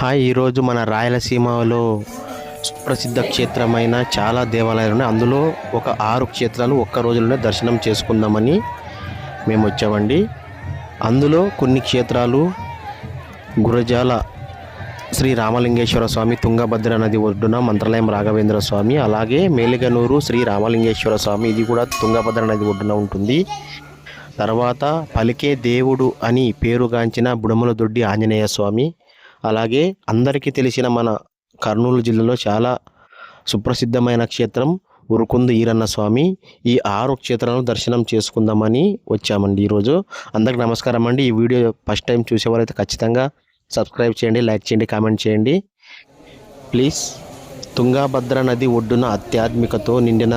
Hi, ఈరోజు మన రాయలసీమలో సుప్రసిద్ధ క్షేత్రమైన చాలా దేవాలయాలు ఉన్నాయి. అందులో ఒక 6 క్షేత్రాలు ఒక్క రోజులోనే దర్శనం చేసుకుందామని మేము వచ్చామండి. అందులో కొన్ని క్షేత్రాలు గురజాల శ్రీ రామలింగేశ్వర స్వామి, తుంగభద్ర నది ఒడ్డున మంత్రాలయం రాఘవేంద్ర స్వామి, అలాగే మేలిగనూరు శ్రీ రామలింగేశ్వర స్వామి, ఇది కూడా తుంగభద్ర నది ఒడ్డున ఉంటుంది. తర్వాత పలికే దేవుడు అని పేరుగాంచిన బుడమల దొడ్డి ఆంజనేయ స్వామి, అలాగే అందరికీ తెలిసిన మన కర్నూలు జిల్లాలో చాలా సుప్రసిద్ధమైన క్షేత్రం ఉరుకుందు ఈరన్న స్వామి. ఈ 6 క్షేత్రాలను దర్శనం చేసుకుందామని వచ్చామండి ఈరోజు. అందరికి నమస్కారం అండి. ఈ వీడియో ఫస్ట్ టైం చూసేవారైతే ఖచ్చితంగా సబ్స్క్రైబ్ చేయండి, లైక్ చేయండి, కామెంట్ చేయండి ప్లీజ్. తుంగభద్ర నది ఒడ్డున ఆధ్యాత్మికతో నిండిన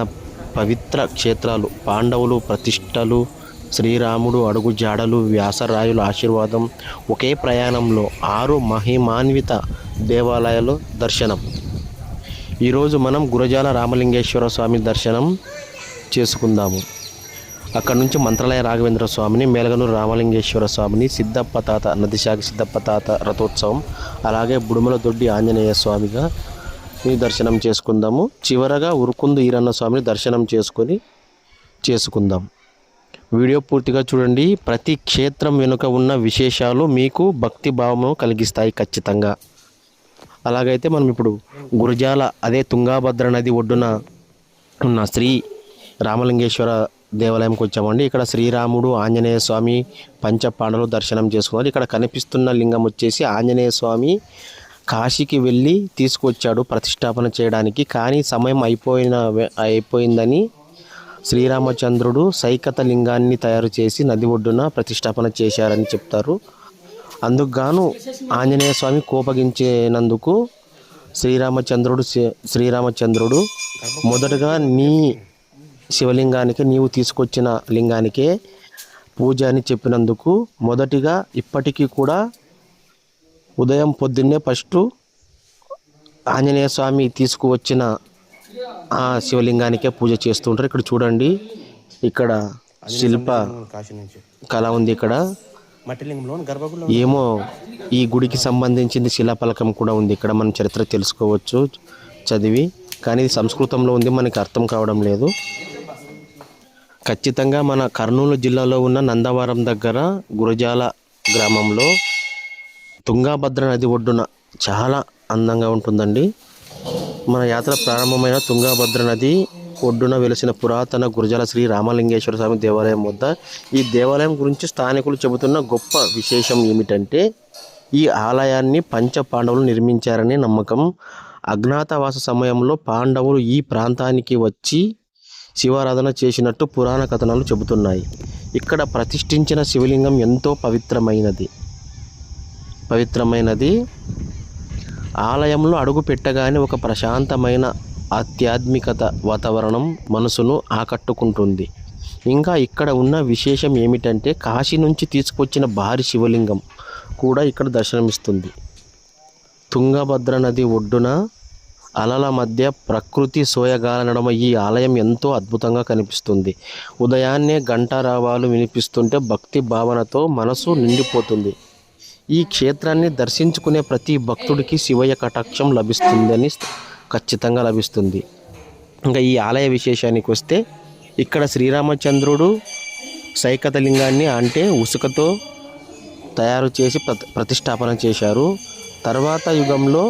పవిత్ర క్షేత్రాలు, పాండవులు ప్రతిష్టలు, శ్రీరాముడు అడుగు జాడలు, వ్యాసరాయుల ఆశీర్వాదం, ఒకే ప్రయాణంలో 6 మహిమాన్విత దేవాలయాలు దర్శనం. ఈరోజు మనం గురజాల రామలింగేశ్వర స్వామి దర్శనం చేసుకుందాము. అక్కడ నుంచి మంత్రాలయ రాఘవేంద్ర స్వామిని, మేలగనూరు రామలింగేశ్వర స్వామిని, సిద్ధప్ప తాత నదిశాఖ సిద్ధప్ప తాత రథోత్సవం, అలాగే బుడుమల దొడ్డి ఆంజనేయ స్వామిగా ఈ దర్శనం చేసుకుందాము. చివరగా ఉరుకుందు ఈరన్న స్వామిని దర్శనం చేసుకుందాం. వీడియో పూర్తిగా చూడండి. ప్రతి క్షేత్రం వెనుక ఉన్న విశేషాలు మీకు భక్తి భావము కలిగిస్తాయి ఖచ్చితంగా. అలాగైతే మనం ఇప్పుడు గురజాల, అదే తుంగభద్ర నది ఒడ్డున ఉన్న శ్రీ రామలింగేశ్వర దేవాలయంకి వచ్చామండి. ఇక్కడ శ్రీరాముడు, ఆంజనేయ స్వామి, పంచపాండవులు దర్శనం చేసుకున్నారు. ఇక్కడ కనిపిస్తున్న లింగం వచ్చేసి ఆంజనేయ స్వామి కాశీకి వెళ్ళి తీసుకొచ్చాడు ప్రతిష్టాపన చేయడానికి. కానీ సమయం అయిపోయిందని శ్రీరామచంద్రుడు సైకత లింగాన్ని తయారు చేసి నది ఒడ్డున ప్రతిష్టాపన చేశారని చెప్తారు. అందుకు గాను ఆంజనేయ స్వామి కోపగించినందుకు శ్రీరామచంద్రుడు మొదటగా నీ శివలింగానికి, నీవు తీసుకొచ్చిన లింగానికే పూజ అని చెప్పినందుకు మొదటిగా ఇప్పటికీ కూడా ఉదయం పొద్దున్నే ఫస్ట్ ఆంజనేయ స్వామి తీసుకువచ్చిన ఆ శివలింగానికే పూజ చేస్తుంటారు. ఇక్కడ చూడండి, ఇక్కడ శిల్ప కళ ఉంది. ఇక్కడ ఏమో ఈ గుడికి సంబంధించింది శిలాఫలకం కూడా ఉంది. ఇక్కడ మనం చరిత్ర తెలుసుకోవచ్చు చదివి, కానీ ఇది సంస్కృతంలో ఉంది, మనకి అర్థం కావడం లేదు. ఖచ్చితంగా మన కర్నూలు జిల్లాలో ఉన్న నందవరం దగ్గర గురజాల గ్రామంలో తుంగభద్ర నది ఒడ్డున చాలా అందంగా ఉంటుందండి. మన యాత్ర ప్రారంభమైన తుంగభద్ర నది ఒడ్డున వెలిసిన పురాతన గురజాల శ్రీ రామలింగేశ్వర స్వామి దేవాలయం వద్ద ఈ దేవాలయం గురించి స్థానికులు చెబుతున్న గొప్ప విశేషం ఏమిటంటే, ఈ ఆలయాన్ని పంచ పాండవులు నిర్మించారనే నమ్మకం. అజ్ఞాతవాస సమయంలో పాండవులు ఈ ప్రాంతానికి వచ్చి శివారాధన చేసినట్టు పురాణ కథనాలు చెబుతున్నాయి. ఇక్కడ ప్రతిష్ఠించిన శివలింగం ఎంతో పవిత్రమైనది. ఆలయంలో అడుగు పెట్టగానే ఒక ప్రశాంతమైన ఆధ్యాత్మికత వాతావరణం మనసును ఆకట్టుకుంటుంది. ఇంకా ఇక్కడ ఉన్న విశేషం ఏమిటంటే, కాశీ నుంచి తీసుకొచ్చిన భారీ శివలింగం కూడా ఇక్కడ దర్శనమిస్తుంది. తుంగభద్ర నది ఒడ్డున అలల మధ్య ప్రకృతి సోయగాలనడం ఈ ఆలయం ఎంతో అద్భుతంగా కనిపిస్తుంది. ఉదయాన్నే ఘంటారావాలు వినిపిస్తుంటే భక్తి భావనతో మనసు నిండిపోతుంది. ఈ క్షేత్రాన్ని దర్శించుకునే ప్రతి భక్తుడికి శివయ్య కటాక్షం లభిస్తుందని ఖచ్చితంగా లభిస్తుంది. ఇంకా ఈ ఆలయ విశేషానికి వస్తే, ఇక్కడ శ్రీరామచంద్రుడు సైకత లింగాన్ని అంటే ఉసుకతో తయారు చేసి ప్రతిష్టాపన చేశారు. తర్వాత యుగంలో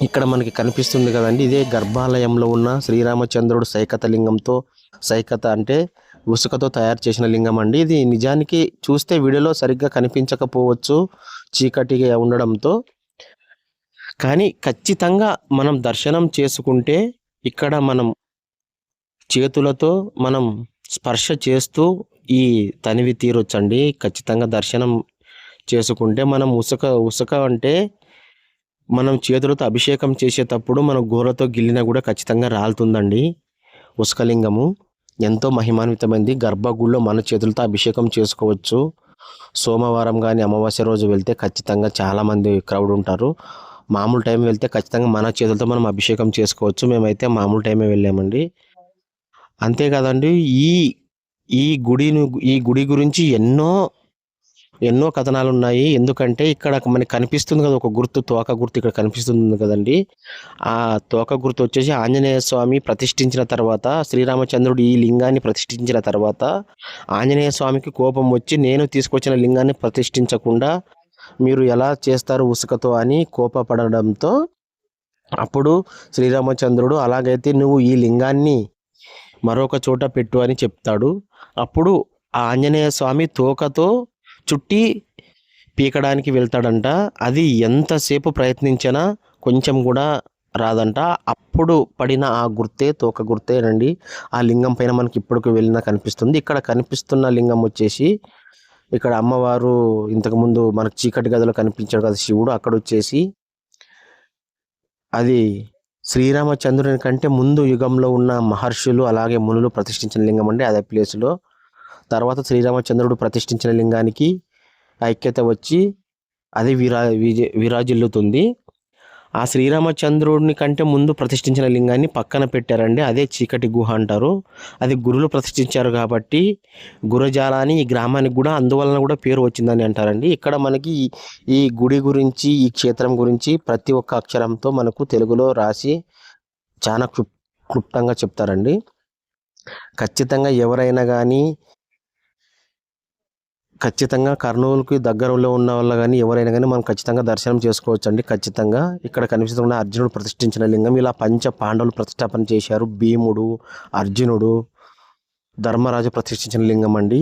ఇక్కడ మనకి కనిపిస్తుంది కదండి, ఇదే గర్భాలయంలో ఉన్న శ్రీరామచంద్రుడు సైకత లింగంతో, సైకత అంటే ఉసుకతో తయారు చేసిన లింగం అండి. ఇది నిజానికి చూస్తే వీడియోలో సరిగ్గా కనిపించకపోవచ్చు చీకటిగా ఉండడంతో, కానీ ఖచ్చితంగా మనం దర్శనం చేసుకుంటే ఇక్కడ మనం చేతులతో మనం స్పర్శ చేస్తూ ఈ తనివి తీరొచ్చండి. ఖచ్చితంగా దర్శనం చేసుకుంటే మనం ఉసుక అంటే మనం చేతులతో అభిషేకం చేసేటప్పుడు మనం గోరతో గిల్లినా కూడా ఖచ్చితంగా రాలుతుందండి. ఉసుకలింగము ఎంతో మహిమాన్వితమైంది. గర్భగుడిలో మన చేతులతో అభిషేకం చేసుకోవచ్చు. సోమవారం కానీ అమావాస్య రోజు వెళ్తే ఖచ్చితంగా చాలామంది క్రౌడ్ ఉంటారు. మామూలు టైం వెళ్తే ఖచ్చితంగా మన చేతులతో మనం అభిషేకం చేసుకోవచ్చు. మేమైతే మామూలు టైమే వెళ్ళామండి. అంతేకాదండి, ఈ గుడి గురించి ఎన్నో ఎన్నో కథనాలు ఉన్నాయి. ఎందుకంటే ఇక్కడ మనకి కనిపిస్తుంది కదా! ఒక గుర్తు, తోక గుర్తు ఇక్కడ కనిపిస్తుంది కదండీ! ఆ తోక గుర్తు వచ్చేసి ఆంజనేయ స్వామి ప్రతిష్ఠించిన తర్వాత, శ్రీరామచంద్రుడు ఈ లింగాన్ని ప్రతిష్ఠించిన తర్వాత, ఆంజనేయ స్వామికి కోపం వచ్చి, నేను తీసుకొచ్చిన లింగాన్ని ప్రతిష్ఠించకుండా మీరు ఎలా చేస్తారు ఉసుకతో అని కోపపడడంతో, అప్పుడు శ్రీరామచంద్రుడు అలాగైతే నువ్వు ఈ లింగాన్ని మరొక చోట పెట్టు అని చెప్తాడు. అప్పుడు ఆ ఆంజనేయ స్వామి తోకతో చుట్టి పీకడానికి వెళ్తాడంట. అది ఎంతసేపు ప్రయత్నించినా కొంచెం కూడా రాదంట. అప్పుడు పడిన ఆ గుర్తే తోక గుర్తేనండి ఆ లింగం పైన మనకి ఇప్పటికి వెళ్ళినా కనిపిస్తుంది. ఇక్కడ కనిపిస్తున్న లింగం వచ్చేసి, ఇక్కడ అమ్మవారు ఇంతకుముందు మనకు చీకటి గదిలో కనిపించాడు కదా శివుడు, అక్కడ వచ్చేసి అది శ్రీరామచంద్రుని కంటే ముందు యుగంలో ఉన్న మహర్షులు అలాగే మునులు ప్రతిష్ఠించిన లింగం అండి అదే ప్లేస్లో. తర్వాత శ్రీరామచంద్రుడు ప్రతిష్ఠించిన లింగానికి ఐక్యత వచ్చి అది విరాజిల్లుతుంది. ఆ శ్రీరామచంద్రుడిని కంటే ముందు ప్రతిష్ఠించిన లింగాన్ని పక్కన పెట్టారండి. అదే చీకటి గుహ అంటారు. అది గురులు ప్రతిష్ఠించారు కాబట్టి గురజాల అని ఈ గ్రామానికి కూడా అందువలన కూడా పేరు వచ్చిందని అంటారండి. ఇక్కడ మనకి ఈ గుడి గురించి, ఈ క్షేత్రం గురించి ప్రతి ఒక్క అక్షరంతో మనకు తెలుగులో రాసి చాలా క్లుప్తంగా చెప్తారండి. ఖచ్చితంగా ఎవరైనా కానీ, ఖచ్చితంగా కర్నూలుకి దగ్గరలో ఉన్న వాళ్ళు కానీ ఎవరైనా కానీ మనం ఖచ్చితంగా దర్శనం చేసుకోవచ్చు అండి. ఖచ్చితంగా ఇక్కడ కనిపిస్తున్న అర్జునుడు ప్రతిష్ఠించిన లింగం, ఇలా పంచ పాండవులు ప్రతిష్టాపన చేశారు. భీముడు, అర్జునుడు, ధర్మరాజు ప్రతిష్ఠించిన లింగం అండి.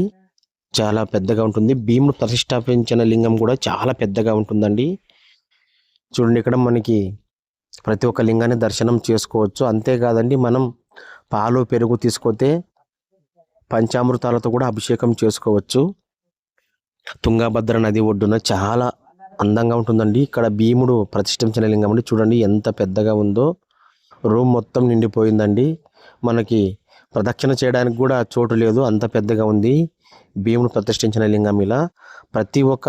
చాలా పెద్దగా ఉంటుంది. భీముడు ప్రతిష్టాపించిన లింగం కూడా చాలా పెద్దగా ఉంటుందండి. చూడండి, ఇక్కడ మనకి ప్రతి ఒక్క లింగాన్ని దర్శనం చేసుకోవచ్చు. అంతేకాదండి, మనం పాలు పెరుగు తీసుకొతే పంచామృతాలతో కూడా అభిషేకం చేసుకోవచ్చు. తుంగభద్ర నది ఒడ్డున చాలా అందంగా ఉంటుందండి. ఇక్కడ భీముడు ప్రతిష్ఠించిన లింగం అండి. చూడండి ఎంత పెద్దగా ఉందో. రూమ్ మొత్తం నిండిపోయిందండి. మనకి ప్రదక్షిణ చేయడానికి కూడా చోటు లేదు, అంత పెద్దగా ఉంది భీముడు ప్రతిష్ఠించిన లింగం. ఇలా ప్రతి ఒక్క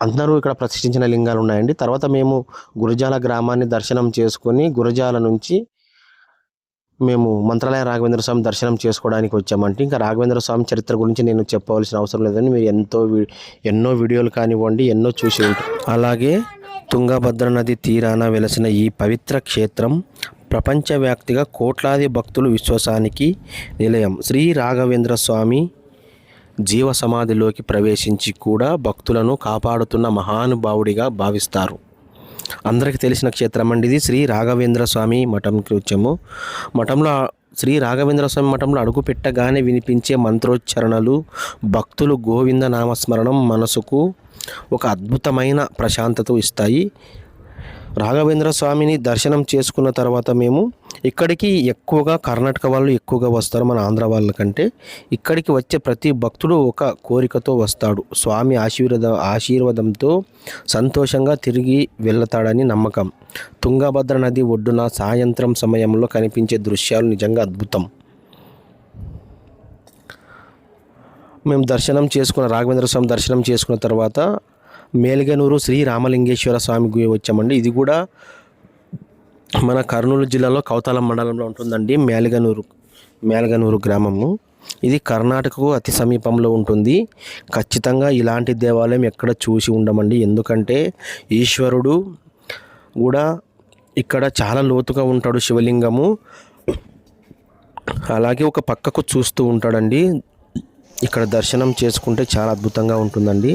అందరూ ఇక్కడ ప్రతిష్ఠించిన లింగాలు ఉన్నాయండి. తర్వాత మేము గురజాల గ్రామాన్ని దర్శనం చేసుకొని గురజాల నుంచి మేము మంత్రాలయ రాఘవేంద్ర స్వామి దర్శనం చేసుకోవడానికి వచ్చామంటే, ఇంకా రాఘవేంద్ర స్వామి చరిత్ర గురించి నేను చెప్పవలసిన అవసరం లేదని మీరు ఎన్నో వీడియోలు కానివ్వండి ఎన్నో చూసి ఉంటారు. అలాగే తుంగభద్ర నది తీరాన వెలసిన ఈ పవిత్ర క్షేత్రం ప్రపంచవ్యాప్తిగా కోట్లాది భక్తులు విశ్వాసానికి నిలయం. శ్రీ రాఘవేంద్ర స్వామి జీవ సమాధిలోకి ప్రవేశించి కూడా భక్తులను కాపాడుతున్న మహానుభావుడిగా భావిస్తారు. అందరికీ తెలిసిన క్షేత్రం అండి ఇది. శ్రీ రాఘవేంద్ర స్వామి మఠంకి వచ్చాము. మఠంలో శ్రీ రాఘవేంద్ర స్వామి మఠంలో అడుగు పెట్టగానే వినిపించే మంత్రోచ్చరణలు, భక్తులు గోవింద నామస్మరణం మనసుకు ఒక అద్భుతమైన ప్రశాంతత ఇస్తాయి. రాఘవేంద్ర స్వామిని దర్శనం చేసుకున్న తర్వాత మేము ఇక్కడికి ఎక్కువగా కర్ణాటక వాళ్ళు ఎక్కువగా వస్తారు మన ఆంధ్ర వాళ్ళ కంటే. ఇక్కడికి వచ్చే ప్రతి భక్తుడు ఒక కోరికతో వస్తాడు. స్వామి ఆశీర్వాదంతో సంతోషంగా తిరిగి వెళ్తాడని నమ్మకం. తుంగభద్ర నది ఒడ్డున సాయంత్రం సమయంలో కనిపించే దృశ్యాలు నిజంగా అద్భుతం. మేము రాఘవేంద్ర స్వామి దర్శనం చేసుకున్న తర్వాత మేల్గనూరు శ్రీ రామలింగేశ్వర స్వామికి వచ్చామండి. ఇది కూడా మన కర్నూలు జిల్లాలో కౌతాలం మండలంలో ఉంటుందండి. మేల్గనూరు గ్రామము. ఇది కర్ణాటకకు అతి సమీపంలో ఉంటుంది. ఖచ్చితంగా ఇలాంటి దేవాలయం ఎక్కడ చూసి ఉండమండి. ఎందుకంటే ఈశ్వరుడు కూడా ఇక్కడ చాలా లోతుగా ఉంటాడు. శివలింగము అలాగే ఒక పక్కకు చూస్తూ ఉంటాడండి. ఇక్కడ దర్శనం చేసుకుంటే చాలా అద్భుతంగా ఉంటుందండి.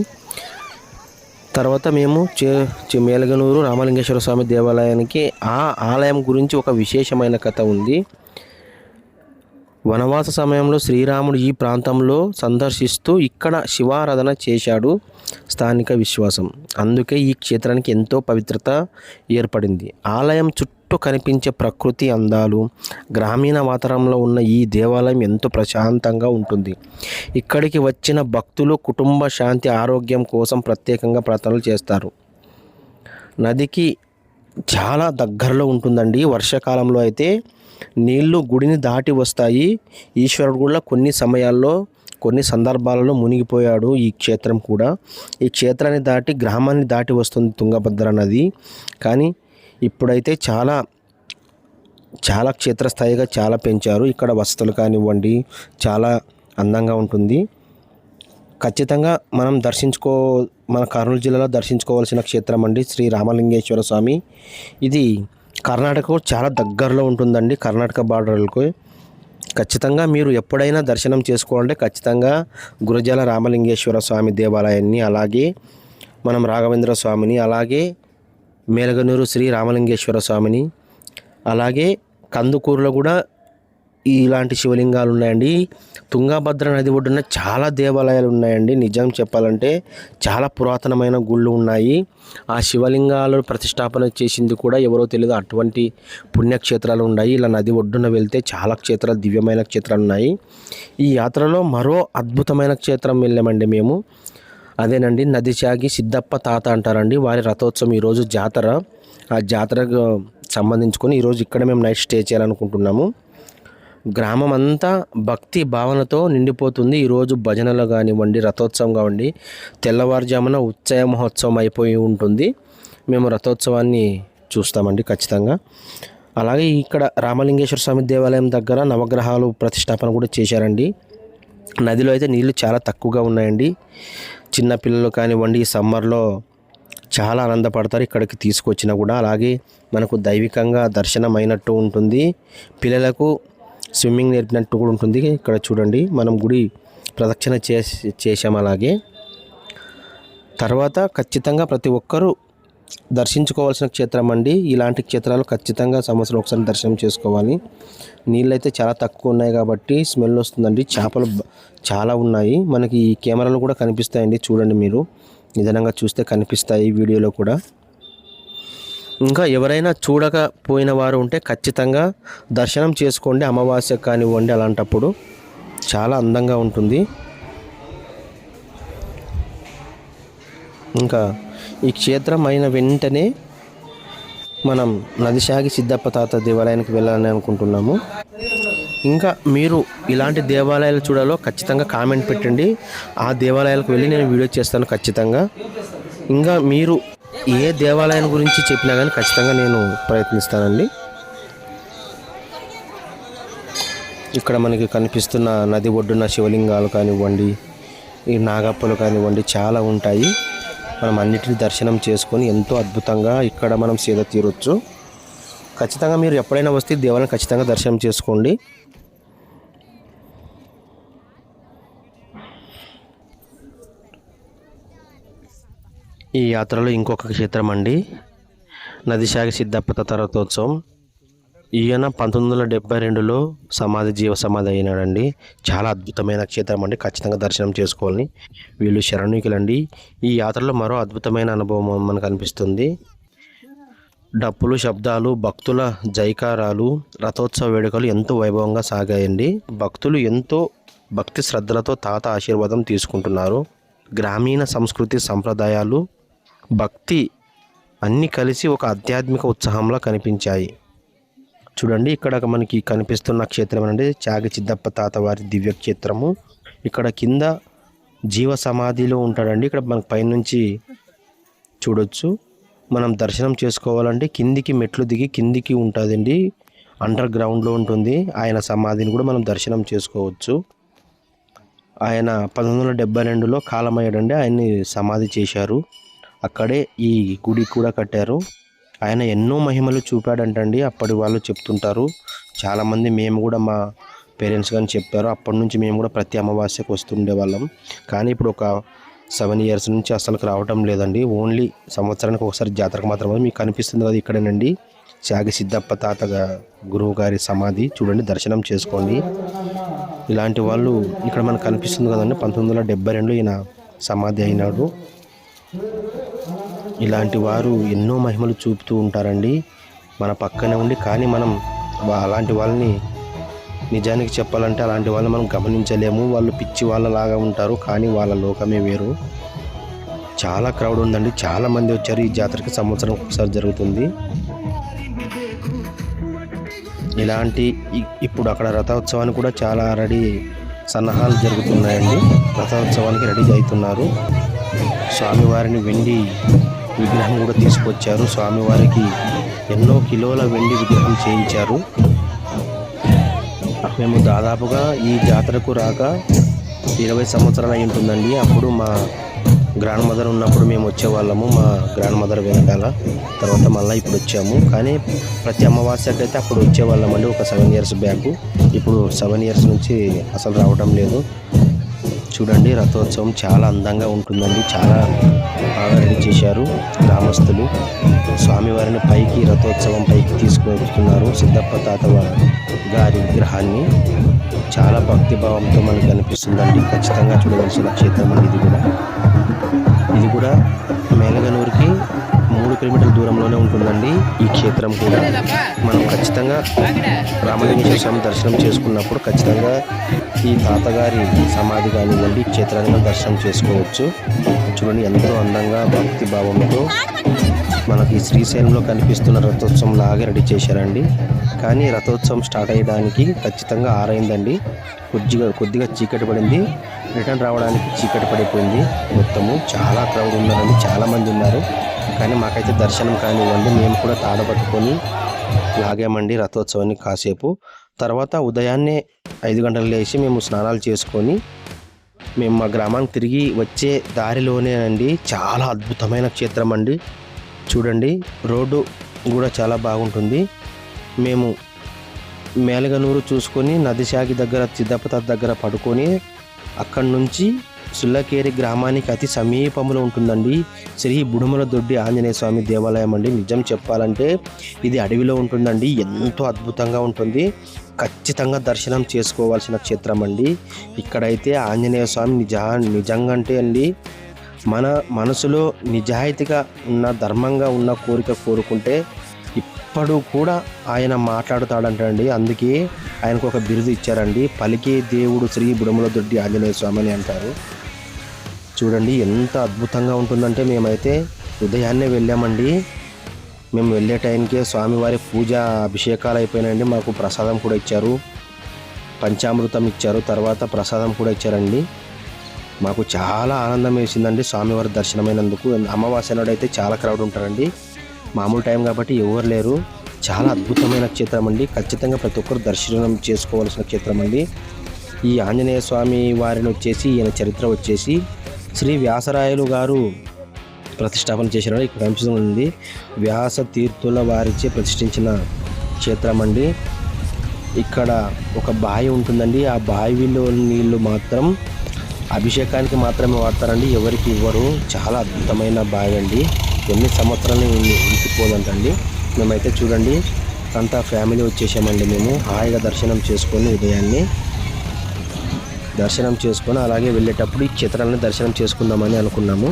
తర్వాత మేము మేల్గనూరు రామలింగేశ్వర స్వామి దేవాలయానికి, ఆ ఆలయం గురించి ఒక విశేషమైన కథ ఉంది. వనవాస సమయంలో శ్రీరాముడు ఈ ప్రాంతంలో సందర్శిస్తూ ఇక్కడ శివారాధన చేశాడు స్థానిక విశ్వాసం. అందుకే ఈ క్షేత్రానికి ఎంతో పవిత్రత ఏర్పడింది. ఆలయం చుట్టూ కనిపించే ప్రకృతి అందాలు, గ్రామీణ వాతావరణంలో ఉన్న ఈ దేవాలయం ఎంతో ప్రశాంతంగా ఉంటుంది. ఇక్కడికి వచ్చిన భక్తులు కుటుంబ శాంతి, ఆరోగ్యం కోసం ప్రత్యేకంగా ప్రార్థనలు చేస్తారు. నదికి చాలా దగ్గరలో ఉంటుందండి. వర్షాకాలంలో అయితే నీళ్లు గుడిని దాటి వస్తాయి. ఈశ్వరుడు కూడా కొన్ని సందర్భాలలో మునిగిపోయాడు. ఈ క్షేత్రం కూడా ఈ క్షేత్రాన్ని దాటి గ్రామాన్ని దాటి వస్తుంది తుంగభద్ర నది. కానీ ఇప్పుడైతే చాలా క్షేత్రస్థాయిగా చాలా పెంచారు. ఇక్కడ వసతులు కానివ్వండి చాలా అందంగా ఉంటుంది. ఖచ్చితంగా మనం మన కర్నూలు జిల్లాలో దర్శించుకోవాల్సిన క్షేత్రం అండి శ్రీ రామలింగేశ్వర స్వామి. ఇది కర్ణాటకకు చాలా దగ్గరలో ఉంటుందండి, కర్ణాటక బార్డర్లకు. ఖచ్చితంగా మీరు ఎప్పుడైనా దర్శనం చేసుకోవాలంటే ఖచ్చితంగా గురజాల రామలింగేశ్వర స్వామి దేవాలయాన్ని, అలాగే మనం రాఘవేంద్ర స్వామిని, అలాగే మేలగనూరు శ్రీ రామలింగేశ్వర స్వామిని, అలాగే కందుకూరులో కూడా ఇలాంటి శివలింగాలు ఉన్నాయండి. తుంగభద్ర నది ఒడ్డున చాలా దేవాలయాలు ఉన్నాయండి. నిజం చెప్పాలంటే చాలా పురాతనమైన గుళ్ళు ఉన్నాయి. ఆ శివలింగాలు ప్రతిష్టాపన చేసింది కూడా ఎవరో తెలియదు, అటువంటి పుణ్యక్షేత్రాలు ఉన్నాయి. ఇలా నది ఒడ్డున వెళ్తే చాలా క్షేత్రాలు, దివ్యమైన క్షేత్రాలు ఉన్నాయి. ఈ యాత్రలో మరో అద్భుతమైన క్షేత్రం వెళ్ళామండి మేము. అదేనండి నదిశాగి సిద్ధప్ప తాత అంటారండి. వారి రథోత్సవం ఈరోజు జాతర. ఆ జాతరకు సంబంధించుకొని ఈరోజు ఇక్కడ మేము నైట్ స్టే చేయాలనుకుంటున్నాము. గ్రామం అంతా భక్తి భావనతో నిండిపోతుంది. ఈరోజు భజనలు కానివ్వండి, రథోత్సవం కానివ్వండి, తెల్లవారుజామున ఉత్సవ మహోత్సవం అయిపోయి ఉంటుంది. మేము రథోత్సవాన్ని చూస్తామండి ఖచ్చితంగా. అలాగే ఇక్కడ రామలింగేశ్వర స్వామి దేవాలయం దగ్గర నవగ్రహాలు ప్రతిష్టాపన కూడా చేశారండి. నదిలో అయితే నీళ్లు చాలా తక్కువగా ఉన్నాయండి. చిన్నపిల్లలు కానివ్వండి ఈ సమ్మర్లో చాలా ఆనందపడతారు ఇక్కడికి తీసుకొచ్చినా కూడా. అలాగే మనకు దైవికంగా దర్శనం అయినట్టు ఉంటుంది, పిల్లలకు స్విమ్మింగ్ నేర్పినట్టు కూడా ఉంటుంది. ఇక్కడ చూడండి మనం గుడి ప్రదక్షిణ చేసాం. అలాగే తర్వాత ఖచ్చితంగా ప్రతి ఒక్కరూ దర్శించుకోవాల్సిన క్షేత్రం అండి. ఇలాంటి క్షేత్రాలు ఖచ్చితంగా సంవత్సరం ఒకసారి దర్శనం చేసుకోవాలి. నీళ్ళు అయితే చాలా తక్కువ ఉన్నాయి కాబట్టి స్మెల్ వస్తుందండి. చేపలు చాలా ఉన్నాయి, మనకి ఈ కెమెరాలో కూడా కనిపిస్తాయండి. చూడండి, మీరు నిదానంగా చూస్తే కనిపిస్తాయి వీడియోలో కూడా. ఇంకా ఎవరైనా చూడకపోయిన వారు ఉంటే ఖచ్చితంగా దర్శనం చేసుకోండి. అమావాస్య కానివ్వండి, అలాంటప్పుడు చాలా అందంగా ఉంటుంది. ఇంకా ఈ క్షేత్రం అయిన వెంటనే మనం నదిశాగి సిద్ధప్ప తాత దేవాలయానికి వెళ్ళాలని అనుకుంటున్నాము. ఇంకా మీరు ఇలాంటి దేవాలయాలు చూడాలో ఖచ్చితంగా కామెంట్ పెట్టండి. ఆ దేవాలయాలకు వెళ్ళి నేను వీడియో చేస్తాను ఖచ్చితంగా. ఇంకా మీరు ఏ దేవాలయం గురించి చెప్పినా కానీ ఖచ్చితంగా నేను ప్రయత్నిస్తానండి. ఇక్కడ మనకి కనిపిస్తున్న నది ఒడ్డున శివలింగాలు కానివ్వండి, ఈ నాగప్పలు కానివ్వండి చాలా ఉంటాయి. మనం అన్నిటిని దర్శనం చేసుకొని ఎంతో అద్భుతంగా ఇక్కడ మనం సేద తీరొచ్చు. ఖచ్చితంగా మీరు ఎప్పుడైనా వస్తే దేవాలయం ఖచ్చితంగా దర్శనం చేసుకోండి. ఈ యాత్రలో ఇంకొక క్షేత్రం అండి నదిశాగి సిద్ధప్ప తాత రథోత్సవం. ఈయన 1972లో జీవ సమాధి అయినాడండి. చాలా అద్భుతమైన క్షేత్రం అండి, ఖచ్చితంగా దర్శనం చేసుకోవాలని. వీళ్ళు శరణికులండి. ఈ యాత్రలో మరో అద్భుతమైన అనుభవం మనకు అనిపిస్తుంది. డప్పులు, శబ్దాలు, భక్తుల జైకారాలు, రథోత్సవ వేడుకలు ఎంతో వైభవంగా సాగాయండి. భక్తులు ఎంతో భక్తి శ్రద్ధలతో తాత ఆశీర్వాదం తీసుకుంటున్నారు. గ్రామీణ సంస్కృతి, సంప్రదాయాలు, భక్తి అన్నీ కలిసి ఒక ఆధ్యాత్మిక ఉత్సాహంలా కనిపించాయి. చూడండి, ఇక్కడ మనకి కనిపిస్తున్న క్షేత్రం అంటే చాగి సిద్ధప్ప తాత వారి దివ్య క్షేత్రము. ఇక్కడ కింద జీవ సమాధిలో ఉంటాడండి. ఇక్కడ మనకు పైనుంచి చూడొచ్చు. మనం దర్శనం చేసుకోవాలంటే కిందికి మెట్లు దిగి కిందికి ఉంటుందండి, అండర్ గ్రౌండ్లో ఉంటుంది. ఆయన సమాధిని కూడా మనం దర్శనం చేసుకోవచ్చు. ఆయన 1972లో కాలమయ్యాడండి. ఆయన్ని సమాధి చేశారు. అక్కడే ఈ గుడి కూడా కట్టారు. ఆయన ఎన్నో మహిమలు చూపాడంటండి, అప్పటి వాళ్ళు చెప్తుంటారు. చాలామంది మేము కూడా మా పేరెంట్స్ కానీ చెప్పారు. అప్పటి నుంచి మేము కూడా ప్రతి అమావాస్యకు వస్తుండే వాళ్ళం. కానీ ఇప్పుడు ఒక 7 years నుంచి అసలుకి రావటం లేదండి. ఓన్లీ సంవత్సరానికి ఒకసారి జాతరకు మాత్రమే. మీకు కనిపిస్తుంది కదా ఇక్కడేనండి చాగి సిద్ధప్ప తాత గురువు గారి సమాధి. చూడండి, దర్శనం చేసుకోండి. ఇలాంటి వాళ్ళు ఇక్కడ మనకు కనిపిస్తుంది కదండి. 1972లో ఈయన సమాధి అయినాడు. ఇలాంటి వారు ఎన్నో మహిమలు చూపుతూ ఉంటారండి మన పక్కనే ఉండి. కానీ మనం అలాంటి వాళ్ళని నిజానికి చెప్పాలంటే అలాంటి వాళ్ళని మనం గమనించలేము. వాళ్ళు పిచ్చి వాళ్ళలాగా ఉంటారు, కానీ వాళ్ళ లోకమే వేరు. చాలా క్రౌడ్ ఉందండి, చాలామంది వచ్చారు. ఈ జాతరకి సంవత్సరం ఒకసారి జరుగుతుంది. ఇలాంటి ఇప్పుడు అక్కడ రథోత్సవానికి కూడా చాలా సన్నాహాలు జరుగుతున్నాయండి. రథోత్సవానికి రెడీ అవుతున్నారు. స్వామివారిని వెండి విగ్రహం కూడా తీసుకొచ్చారు. స్వామివారికి ఎన్నో కిలోల వెండి విగ్రహం చేయించారు. మేము దాదాపుగా ఈ జాతరకు రాక 20 సంవత్సరాలు అయి ఉంటుందండి. అప్పుడు మా గ్రాండ్ మదర్ ఉన్నప్పుడు మేము వచ్చేవాళ్ళము, మా గ్రాండ్ మదర్ వెనకాల. తర్వాత మళ్ళీ ఇప్పుడు వచ్చాము. కానీ ప్రతి అమావాస్యకైతే అప్పుడు వచ్చేవాళ్ళమండి, ఒక 7 ఇయర్స్ బ్యాక్. ఇప్పుడు 7 ఇయర్స్ నుంచి అసలు రావడం లేదు. చూడండి, రథోత్సవం చాలా అందంగా ఉంటుందండి. చాలా బాగా రెడీ చేశారు గ్రామస్తులు. స్వామివారిని పైకి, రథోత్సవం పైకి తీసుకువెళ్తున్నారు. సిద్ధప్ప తాత గారి విగ్రహాన్ని చాలా భక్తిభావంతో మనకు కనిపిస్తుందండి. ఖచ్చితంగా చూడవలసిన క్షేత్రం అండి ఇది కూడా మేలగనూరుకి 3 కిలోమీటర్ల దూరంలోనే ఉంటుందండి. ఈ క్షేత్రం కూడా మనం ఖచ్చితంగా రామలింగేశ్వర స్వామి దర్శనం చేసుకున్నప్పుడు ఖచ్చితంగా ఈ తాతగారి సమాధి కానివ్వండి, ఈ క్షేత్రాన్ని దర్శనం చేసుకోవచ్చు. చూడండి, ఎంతో అందంగా భక్తి భావంతో మనకి శ్రీశైలంలో కనిపిస్తున్న రథోత్సవం లాగా రెడీ చేశారండి. కానీ రథోత్సవం స్టార్ట్ అయ్యడానికి ఖచ్చితంగా 6 అయిందండి. కొద్దిగా చీకటి పడింది. రిటర్న్ రావడానికి చీకటి పడిపోయింది. మొత్తము చాలా క్రౌడ్ ఉన్నారండి, చాలామంది ఉన్నారు. కానీ మాకైతే దర్శనం కానివ్వండి, మేము కూడా తాడబట్టుకొని లాగామండి రథోత్సవాన్ని కాసేపు. తర్వాత ఉదయాన్నే 5 గంటలు లేచి మేము స్నానాలు చేసుకొని మేము మా గ్రామానికి తిరిగి వచ్చే దారిలోనే అండి చాలా అద్భుతమైన క్షేత్రం అండి. చూడండి, రోడ్డు కూడా చాలా బాగుంటుంది. మేము మేలగనూరు చూసుకొని నదిశాగి దగ్గర, సిద్ధప్ప దగ్గర పడుకొని అక్కడి నుంచి సుల్లకేరి గ్రామానికి అతి సమీపంలో ఉంటుందండి శ్రీ బుడుమల దొడ్డి ఆంజనేయ స్వామి దేవాలయం అండి. నిజం చెప్పాలంటే ఇది అడవిలో ఉంటుందండి. ఎంతో అద్భుతంగా ఉంటుంది. ఖచ్చితంగా దర్శనం చేసుకోవాల్సిన క్షేత్రం అండి. ఇక్కడైతే ఆంజనేయ స్వామి నిజంగా అంటే అండి, మన మనసులో నిజాయితీగా ఉన్న, ధర్మంగా ఉన్న కోరిక కోరుకుంటే ఇప్పుడు కూడా ఆయన మాట్లాడుతాడంటండి. అందుకే ఆయనకు ఒక బిరుదు ఇచ్చారండి, పలికే దేవుడు శ్రీ బుడుమల దొడ్డి ఆంజనేయ స్వామి అని అంటారు. చూడండి, ఎంత అద్భుతంగా ఉంటుందంటే మేమైతే ఉదయాన్నే వెళ్ళామండి. మేము వెళ్ళే టైంకే స్వామివారి పూజ అభిషేకాలు అయిపోయినాయండి. మాకు ప్రసాదం కూడా ఇచ్చారు, పంచామృతం ఇచ్చారు, తర్వాత ప్రసాదం కూడా ఇచ్చారండి. మాకు చాలా ఆనందం వేసిందండి స్వామివారి దర్శనమైనందుకు. అమావాస్య నాడు అయితే చాలా క్రౌడ్ ఉంటారండి. మామూలు టైం కాబట్టి ఎవరు లేరు. చాలా అద్భుతమైన క్షేత్రం అండి. ఖచ్చితంగా ప్రతి ఒక్కరు దర్శనం చేసుకోవాల్సిన క్షేత్రం అండి. ఈ ఆంజనేయ స్వామి వారిని వచ్చేసి, ఈయన చరిత్ర వచ్చేసి శ్రీ వ్యాసరాయలు గారు ప్రతిష్టాపన చేసిన ఇక్కడ కనిపిస్తుంది. వ్యాస తీర్థుల వారిచే ప్రతిష్ఠించిన క్షేత్రం అండి. ఇక్కడ ఒక బావి ఉంటుందండి. ఆ బావిలో నీళ్లు మాత్రం అభిషేకానికి మాత్రమే వాడతారండి, ఎవరికి ఇవ్వరు. చాలా అద్భుతమైన బావి అండి. ఎన్ని సంవత్సరాలు ఇంకిపోదంటండి. మేమైతే చూడండి అంతా ఫ్యామిలీ వచ్చేసామండి. మేము హాయిగా దర్శనం చేసుకొని ఉదయాన్నే దర్శనం చేసుకొని అలాగే వెళ్ళేటప్పుడు ఈ క్షేత్రాలను దర్శనం చేసుకుందామని అనుకున్నాము.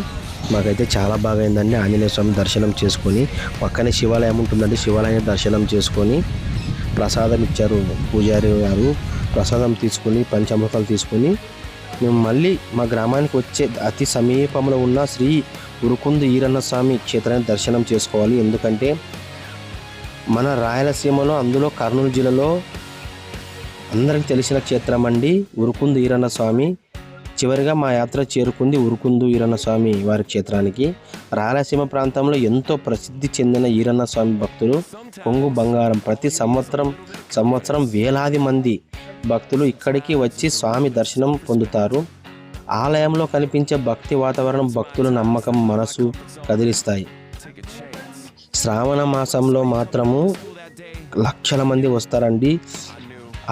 మాకైతే చాలా బాగా అయిందండి. ఆంజనేయ స్వామి దర్శనం చేసుకొని పక్కనే శివాలయం ఉంటుందండి. శివాలయం దర్శనం చేసుకొని ప్రసాదం ఇచ్చారు పూజారి గారు. ప్రసాదం తీసుకొని పంచామృతాలు తీసుకొని మేము మళ్ళీ మా గ్రామానికి వచ్చే అతి సమీపంలో ఉన్న శ్రీ ఉరుకుందు ఈరన్న స్వామి క్షేత్రాన్ని దర్శనం చేసుకోవాలి. ఎందుకంటే మన రాయలసీమలో, అందులో కర్నూలు జిల్లాలో అందరికి తెలిసిన క్షేత్రం అండి ఉరుకుందు ఈరన్న స్వామి. చివరిగా మా యాత్ర చేరుకుంది ఉరుకుందు ఈరన్న స్వామి వారి క్షేత్రానికి. రాయలసీమ ప్రాంతంలో ఎంతో ప్రసిద్ధి చెందిన ఈరన్న స్వామి భక్తులు కొంగు బంగారం. ప్రతి సంవత్సరం వేలాది మంది భక్తులు ఇక్కడికి వచ్చి స్వామి దర్శనం పొందుతారు. ఆలయంలో కనిపించే భక్తి వాతావరణం భక్తుల నమ్మకం మనసు కదిలిస్తాయి. శ్రావణ మాసంలో మాత్రము లక్షల మంది వస్తారండి.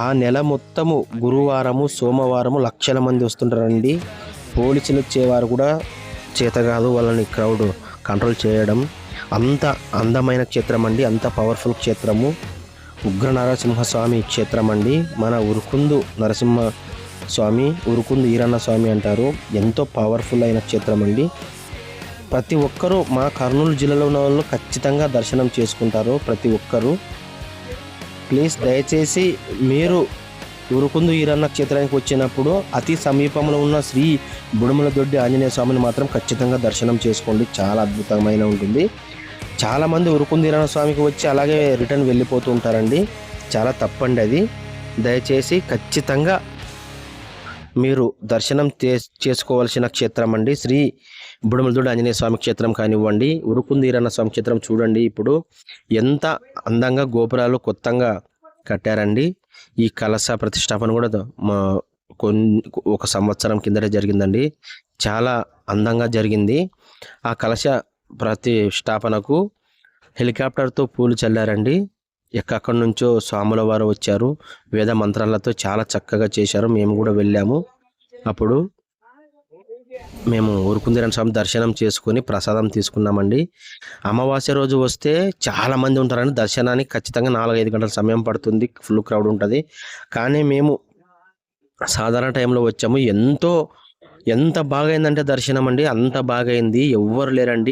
ఆ నెల మొత్తము గురువారము, సోమవారము లక్షల మంది వస్తుంటారండి. పోలీసులు వచ్చేవారు కూడా చేత కాదు వాళ్ళని క్రౌడ్ కంట్రోల్ చేయడం. అంత అందమైన క్షేత్రం అండి, అంత పవర్ఫుల్ క్షేత్రము. ఉగ్ర నరసింహస్వామి క్షేత్రం అండి. మన ఉరుకుందు నరసింహ స్వామి, ఉరుకుందు ఈరన్న స్వామి అంటారు. ఎంతో పవర్ఫుల్ అయిన క్షేత్రం అండి. ప్రతి ఒక్కరూ మా కర్నూలు జిల్లాలో ఉన్న వాళ్ళు ఖచ్చితంగా దర్శనం చేసుకుంటారు. ప్రతి ఒక్కరూ ప్లీజ్ దయచేసి మీరు ఉరుకుందు ఈరన్న క్షేత్రానికి వచ్చినప్పుడు అతి సమీపంలో ఉన్న శ్రీ బుడుమల దొడ్డి ఆంజనేయ స్వామిని మాత్రం ఖచ్చితంగా దర్శనం చేసుకోండి. చాలా అద్భుతమైన ఉంటుంది. చాలామంది ఉరుకుందు ఈరన్న స్వామికి వచ్చి అలాగే రిటర్న్ వెళ్ళిపోతూ ఉంటారండి. చాలా తప్పండి అది. దయచేసి ఖచ్చితంగా మీరు దర్శనం చేసుకోవాల్సిన క్షేత్రం అండి శ్రీ బుడుమల దొడ్డి ఆంజనేయ స్వామి క్షేత్రం కానివ్వండి, ఉరుకుందు ఈరన్న స్వామి క్షేత్రం. చూడండి ఇప్పుడు ఎంత అందంగా గోపురాలు కొత్తగా కట్టారండి. ఈ కలశ ప్రతిష్టాపన కూడా కొన్ ఒక సంవత్సరం కిందటే జరిగిందండి. చాలా అందంగా జరిగింది. ఆ కలశ ప్రతిష్టాపనకు హెలికాప్టర్‌తో పూలు చల్లారండి. ఎక్కడి నుంచో స్వాముల వారు వచ్చారు. వేద మంత్రాలతో చాలా చక్కగా చేశారు. మేము కూడా వెళ్ళాము. అప్పుడు మేము ఊరుకుందిరన్ స్వామి దర్శనం చేసుకొని ప్రసాదం తీసుకున్నామండి. అమావాస్య రోజు వస్తే చాలా మంది ఉంటారండి. దర్శనానికి ఖచ్చితంగా 4, 5 గంటల సమయం పడుతుంది. ఫుల్ క్రౌడ్ ఉంటది. కానీ మేము సాధారణ టైంలో వచ్చాము. ఎంత బాగా అయిందంటే దర్శనం అండి. అంత బాగా అయింది. ఎవ్వరు లేరండి.